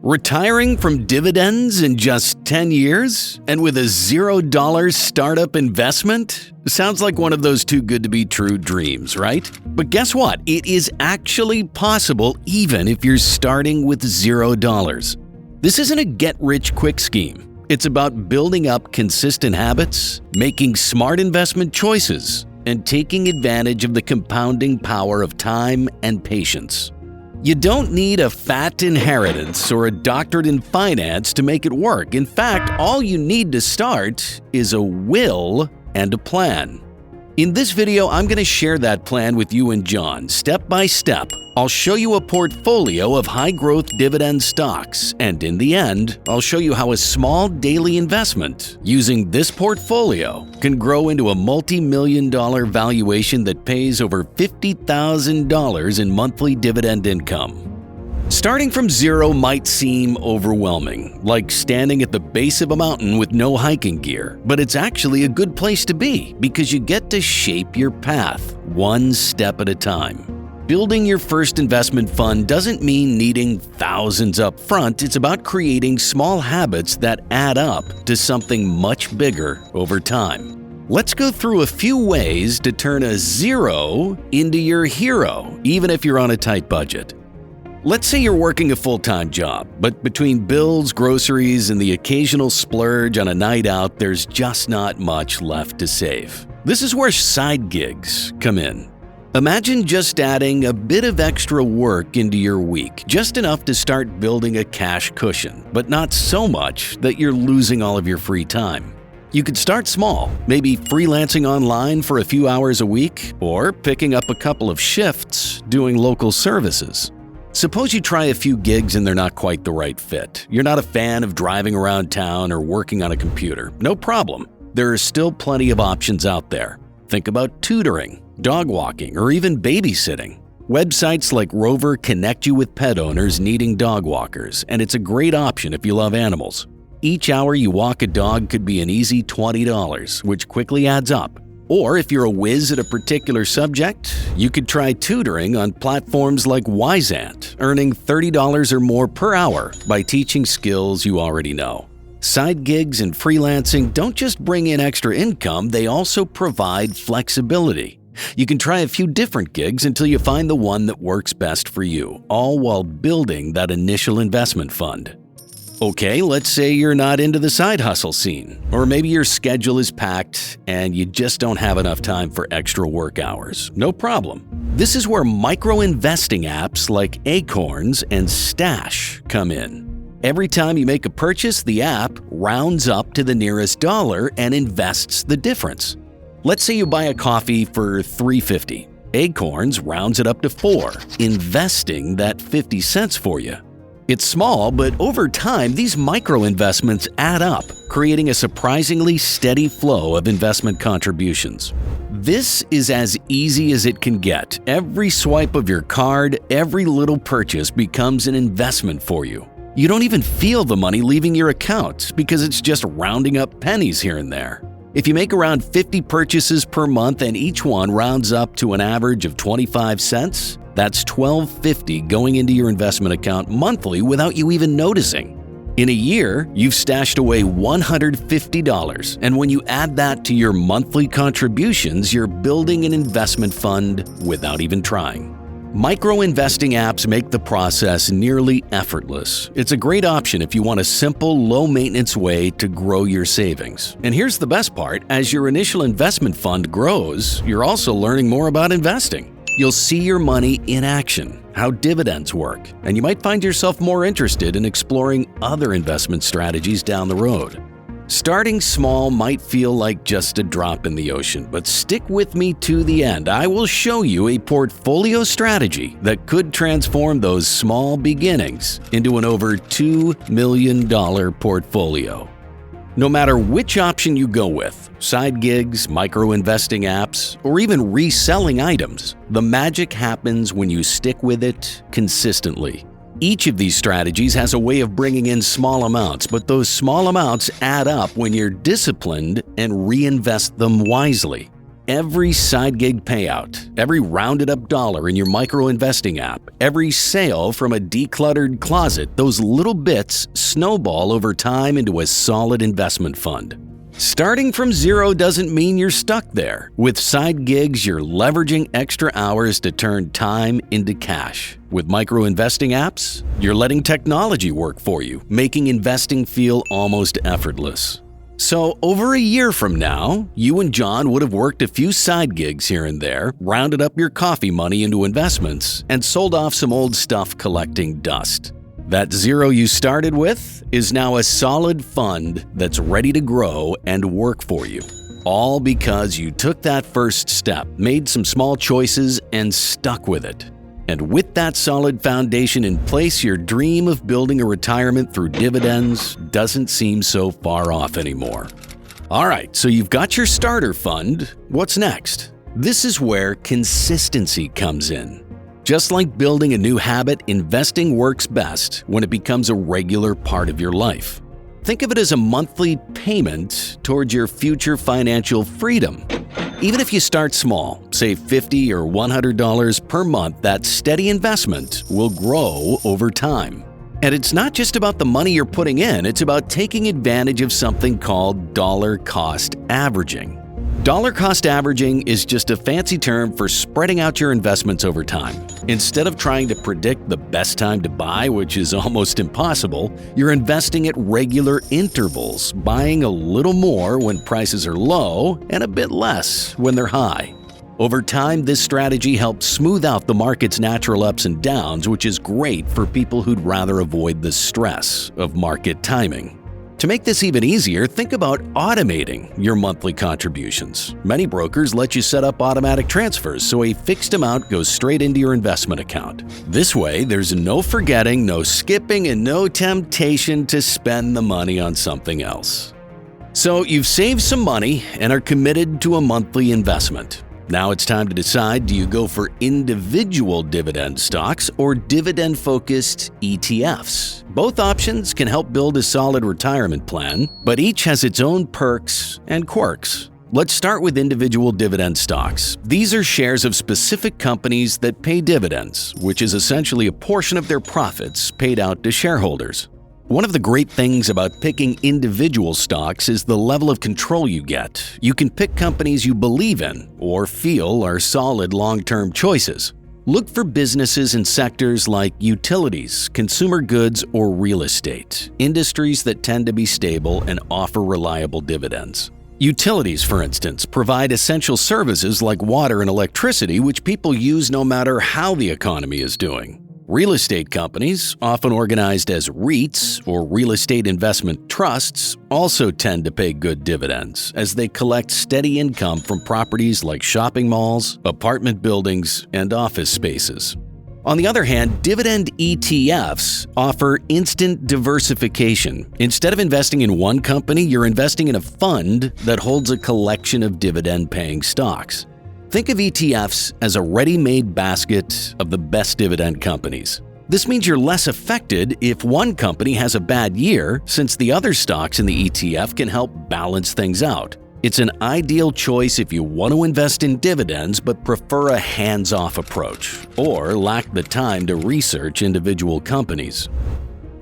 Retiring from dividends in just 10 years? And with a $0 startup investment? Sounds like one of those too good to be true dreams, right? But guess what? It is actually possible even if you're starting with $0. This isn't a get-rich-quick scheme. It's about building up consistent habits, making smart investment choices, and taking advantage of the compounding power of time and patience. You don't need a fat inheritance or a doctorate in finance to make it work. In fact, all you need to start is a will and a plan. In this video, I'm going to share that plan with you and John, step by step. I'll show you a portfolio of high-growth dividend stocks, and in the end, I'll show you how a small daily investment using this portfolio can grow into a multi-million-dollar valuation that pays over $50,000 in monthly dividend income. Starting from zero might seem overwhelming, like standing at the base of a mountain with no hiking gear, but it's actually a good place to be because you get to shape your path one step at a time. Building your first investment fund doesn't mean needing thousands up front. It's about creating small habits that add up to something much bigger over time. Let's go through a few ways to turn a zero into your hero, even if you're on a tight budget. Let's say you're working a full-time job, but between bills, groceries, and the occasional splurge on a night out, there's just not much left to save. This is where side gigs come in. Imagine just adding a bit of extra work into your week, just enough to start building a cash cushion, but not so much that you're losing all of your free time. You could start small, maybe freelancing online for a few hours a week, or picking up a couple of shifts doing local services. Suppose you try a few gigs and they're not quite the right fit. You're not a fan of driving around town or working on a computer. No problem. There are still plenty of options out there. Think about tutoring, dog walking, or even babysitting. Websites like Rover connect you with pet owners needing dog walkers, and it's a great option if you love animals. Each hour you walk a dog could be an easy $20, which quickly adds up. Or if you're a whiz at a particular subject, you could try tutoring on platforms like Wyzant, earning $30 or more per hour by teaching skills you already know. Side gigs and freelancing don't just bring in extra income, they also provide flexibility. You can try a few different gigs until you find the one that works best for you, all while building that initial investment fund. Okay, let's say you're not into the side hustle scene, or maybe your schedule is packed and you just don't have enough time for extra work hours. No problem. This is where micro-investing apps like Acorns and Stash come in. Every time you make a purchase, the app rounds up to the nearest dollar and invests the difference. Let's say you buy a coffee for $3.50. Acorns rounds it up to $4, investing that 50 cents for you. It's small, but over time, these micro-investments add up, creating a surprisingly steady flow of investment contributions. This is as easy as it can get. Every swipe of your card, every little purchase becomes an investment for you. You don't even feel the money leaving your account because it's just rounding up pennies here and there. If you make around 50 purchases per month and each one rounds up to an average of 25 cents, that's $12.50 going into your investment account monthly without you even noticing. In a year, you've stashed away $150, and when you add that to your monthly contributions, you're building an investment fund without even trying. Micro-investing apps make the process nearly effortless. It's a great option if you want a simple, low-maintenance way to grow your savings. And here's the best part, as your initial investment fund grows, you're also learning more about investing. You'll see your money in action, how dividends work, and you might find yourself more interested in exploring other investment strategies down the road. Starting small might feel like just a drop in the ocean, but stick with me to the end. I will show you a portfolio strategy that could transform those small beginnings into an over $2 million portfolio. No matter which option you go with, side gigs, micro-investing apps, or even reselling items, the magic happens when you stick with it consistently. Each of these strategies has a way of bringing in small amounts, but those small amounts add up when you're disciplined and reinvest them wisely. every side gig payout, every rounded up dollar in your micro investing app, every sale from a decluttered closet, those little bits snowball over time into a solid investment fund. Starting from zero doesn't mean you're stuck there. With side gigs, you're leveraging extra hours to turn time into cash. With micro investing apps, you're letting technology work for you, making investing feel almost effortless. So over a year from now, you and John would have worked a few side gigs here and there, rounded up your coffee money into investments, and sold off some old stuff collecting dust. That zero you started with is now a solid fund that's ready to grow and work for you. All because you took that first step, made some small choices, and stuck with it. And with that solid foundation in place, your dream of building a retirement through dividends doesn't seem so far off anymore. All right, so you've got your starter fund. What's next? This is where consistency comes in. Just like building a new habit, investing works best when it becomes a regular part of your life. Think of it as a monthly payment towards your future financial freedom. Even if you start small, say $50 or $100 per month, that steady investment will grow over time. And it's not just about the money you're putting in, it's about taking advantage of something called dollar cost averaging. Dollar cost averaging is just a fancy term for spreading out your investments over time. Instead of trying to predict the best time to buy, which is almost impossible, you're investing at regular intervals, buying a little more when prices are low and a bit less when they're high. Over time, this strategy helps smooth out the market's natural ups and downs, which is great for people who'd rather avoid the stress of market timing. To make this even easier, think about automating your monthly contributions. Many brokers let you set up automatic transfers so a fixed amount goes straight into your investment account. This way, there's no forgetting, no skipping, and no temptation to spend the money on something else. So you've saved some money and are committed to a monthly investment. Now it's time to decide, do you go for individual dividend stocks or dividend-focused ETFs? Both options can help build a solid retirement plan, but each has its own perks and quirks. Let's start with individual dividend stocks. These are shares of specific companies that pay dividends, which is essentially a portion of their profits paid out to shareholders. One of the great things about picking individual stocks is the level of control you get. You can pick companies you believe in or feel are solid long-term choices. Look for businesses in sectors like utilities, consumer goods, or real estate, industries that tend to be stable and offer reliable dividends. Utilities, for instance, provide essential services like water and electricity, which people use no matter how the economy is doing. Real estate companies, often organized as REITs or real estate investment trusts, also tend to pay good dividends as they collect steady income from properties like shopping malls, apartment buildings, and office spaces. On the other hand, dividend ETFs offer instant diversification. Instead of investing in one company, you're investing in a fund that holds a collection of dividend-paying stocks. Think of ETFs as a ready-made basket of the best dividend companies. This means you're less affected if one company has a bad year, since the other stocks in the ETF can help balance things out. It's an ideal choice if you want to invest in dividends but prefer a hands-off approach, or lack the time to research individual companies.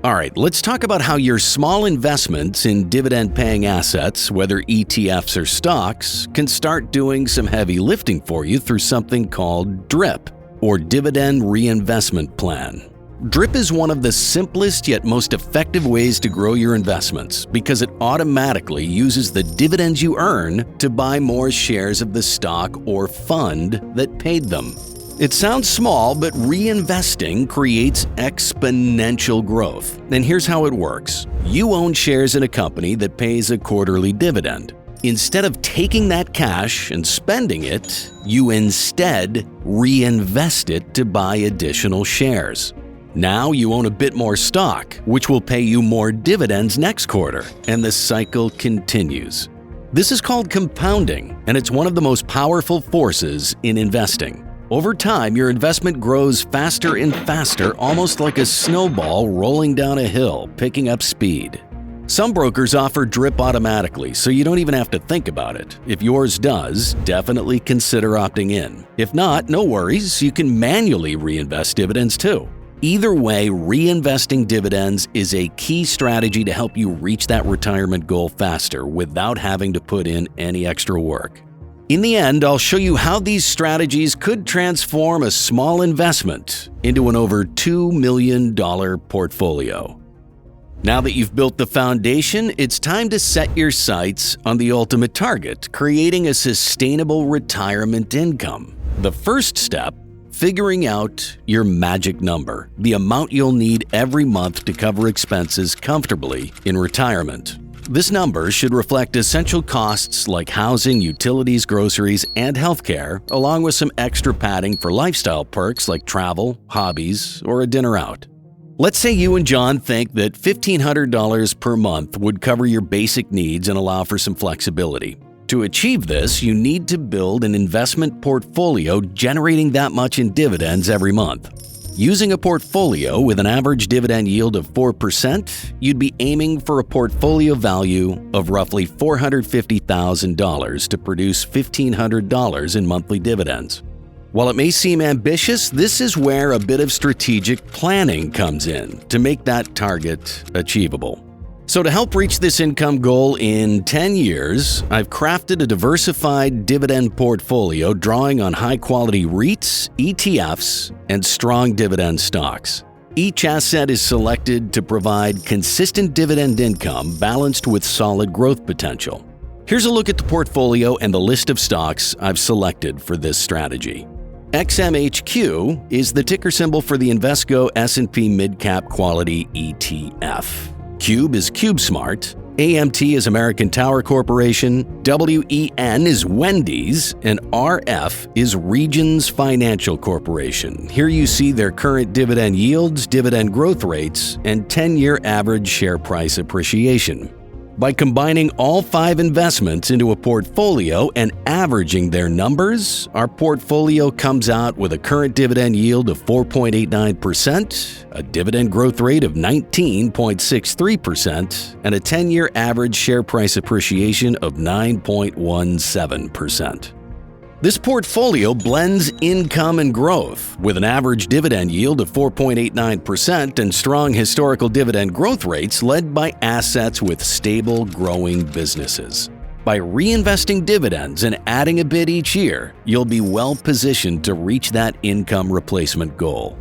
All right, let's talk about how your small investments in dividend-paying assets, whether ETFs or stocks, can start doing some heavy lifting for you through something called DRIP, or Dividend Reinvestment Plan. DRIP is one of the simplest yet most effective ways to grow your investments because it automatically uses the dividends you earn to buy more shares of the stock or fund that paid them. It sounds small, but reinvesting creates exponential growth. And here's how it works. You own shares in a company that pays a quarterly dividend. Instead of taking that cash and spending it, you instead reinvest it to buy additional shares. Now you own a bit more stock, which will pay you more dividends next quarter, and the cycle continues. This is called compounding, and it's one of the most powerful forces in investing. Over time, your investment grows faster and faster, almost like a snowball rolling down a hill, picking up speed. Some brokers offer DRIP automatically, so you don't even have to think about it. If yours does, definitely consider opting in. If not, no worries, you can manually reinvest dividends too. Either way, reinvesting dividends is a key strategy to help you reach that retirement goal faster without having to put in any extra work. In the end, I'll show you how these strategies could transform a small investment into an over $2 million portfolio. Now that you've built the foundation, it's time to set your sights on the ultimate target, creating a sustainable retirement income. The first step, figuring out your magic number, the amount you'll need every month to cover expenses comfortably in retirement. This number should reflect essential costs like housing, utilities, groceries, and healthcare, along with some extra padding for lifestyle perks like travel, hobbies, or a dinner out. Let's say you and John think that $1,500 per month would cover your basic needs and allow for some flexibility. To achieve this, you need to build an investment portfolio generating that much in dividends every month. Using a portfolio with an average dividend yield of 4%, you'd be aiming for a portfolio value of roughly $450,000 to produce $1,500 in monthly dividends. While it may seem ambitious, this is where a bit of strategic planning comes in to make that target achievable. So to help reach this income goal in 10 years, I've crafted a diversified dividend portfolio drawing on high-quality REITs, ETFs, and strong dividend stocks. Each asset is selected to provide consistent dividend income balanced with solid growth potential. Here's a look at the portfolio and the list of stocks I've selected for this strategy. XMHQ is the ticker symbol for the Invesco S&P Mid-Cap Quality ETF. Cube is CubeSmart, AMT is American Tower Corporation, WEN is Wendy's, and RF is Regions Financial Corporation. Here you see their current dividend yields, dividend growth rates, and 10-year average share price appreciation. By combining all 5 investments into a portfolio and averaging their numbers, our portfolio comes out with a current dividend yield of 4.89%, a dividend growth rate of 19.63%, and a 10-year average share price appreciation of 9.17%. This portfolio blends income and growth with an average dividend yield of 4.89% and strong historical dividend growth rates led by assets with stable, growing businesses. By reinvesting dividends and adding a bit each year, you'll be well positioned to reach that income replacement goal.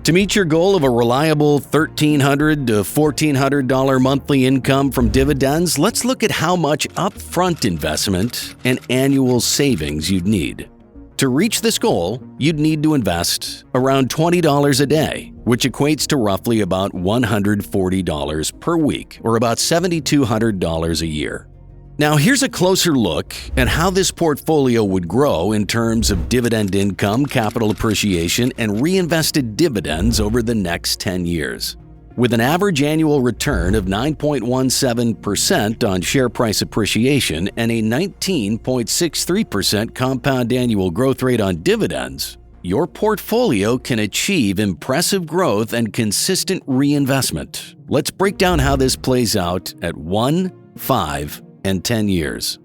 To meet your goal of a reliable $1,300 to $1,400 monthly income from dividends, let's look at how much upfront investment and annual savings you'd need. To reach this goal, you'd need to invest around $20 a day, which equates to roughly about $140 per week, or about $7,200 a year. Now here's a closer look at how this portfolio would grow in terms of dividend income, capital appreciation, and reinvested dividends over the next 10 years. With an average annual return of 9.17% on share price appreciation and a 19.63% compound annual growth rate on dividends, your portfolio can achieve impressive growth and consistent reinvestment. Let's break down how this plays out at 1, 5, and 10 years.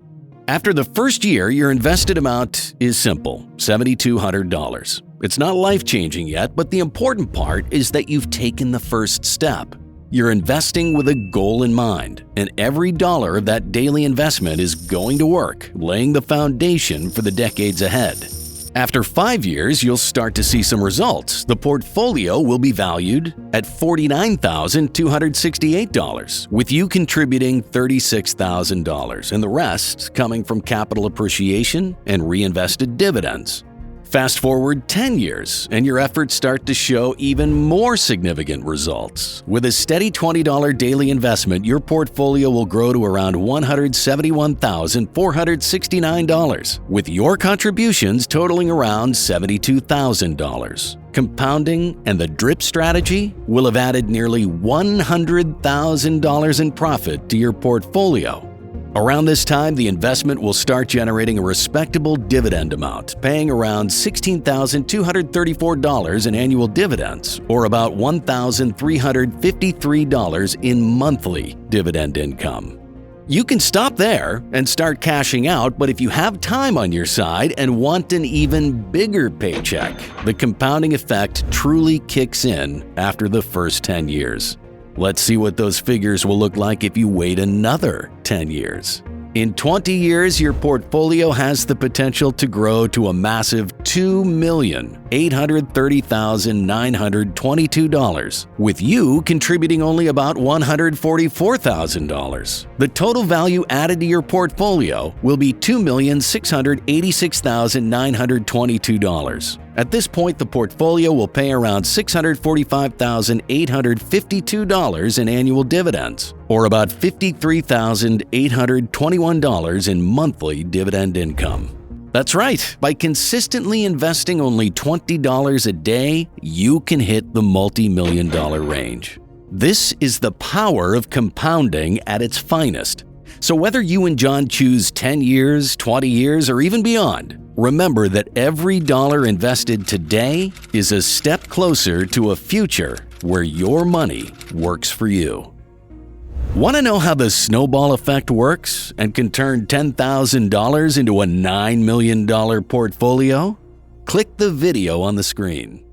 After the first year, your invested amount is simple, $7,200. It's not life-changing yet, but the important part is that you've taken the first step. You're investing with a goal in mind, and every dollar of that daily investment is going to work, laying the foundation for the decades ahead. After 5 years, you'll start to see some results. The portfolio will be valued at $49,268, with you contributing $36,000 and the rest coming from capital appreciation and reinvested dividends. Fast forward 10 years, and your efforts start to show even more significant results. With a steady $20 daily investment, your portfolio will grow to around $171,469, with your contributions totaling around $72,000. Compounding and the DRIP strategy will have added nearly $100,000 in profit to your portfolio. Around this time, the investment will start generating a respectable dividend amount, paying around $16,234 in annual dividends, or about $1,353 in monthly dividend income. You can stop there and start cashing out, but if you have time on your side and want an even bigger paycheck, the compounding effect truly kicks in after the first 10 years. Let's see what those figures will look like if you wait another 10 years. In 20 years, your portfolio has the potential to grow to a massive $2,830,922, with you contributing only about $144,000. The total value added to your portfolio will be $2,686,922. At this point, the portfolio will pay around $645,852 in annual dividends, or about $53,821 in monthly dividend income. That's right, by consistently investing only $20 a day, you can hit the multi-million-dollar range. This is the power of compounding at its finest. So whether you and John choose 10 years, 20 years, or even beyond, remember that every dollar invested today is a step closer to a future where your money works for you. Want to know how the snowball effect works and can turn $10,000 into a $9 million portfolio? Click the video on the screen.